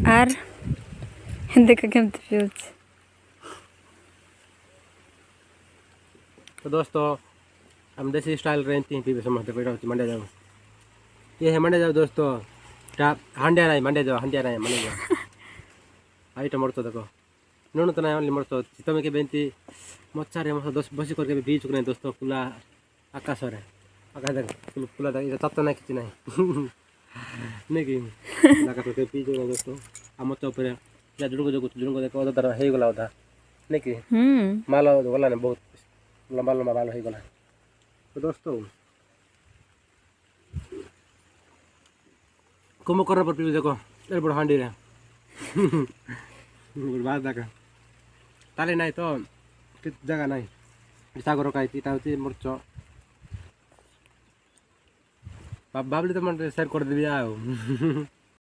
আর देखा केमती पिउछ तो दोस्तों हम देसी स्टाइल रेंती हैं पीवे समझते पेड़ा मंडे जाओ ये है मंडे जाओ दोस्तों क्या हंडिया नहीं मंडे जाओ हंडिया नहीं मंडे जाओ आइटम मरतो देखो नून तो नहीं ओनली मरतो चितमे के बेंती मच्छर मस दस बसी करके बीच चुके दोस्तों खुला आकाश रे आकाश देख खुला देख तत्व नहीं किसी नहीं नहीं कि आकाश के बीच चुके दोस्तों हम ऊपर या जुड़को देखो उधर हे गला उधा नहीं कि माल गला ने बहुत लंबा लंबा बाल हो गला तो दोस्तों कुम करना पर पीछे देखो ये बड़ा हांडी रे बात देखा ताले नहीं तो जगह नहीं सागर खाई ताऊती मरच बाबली तो मैं शेयर कर देवी आओ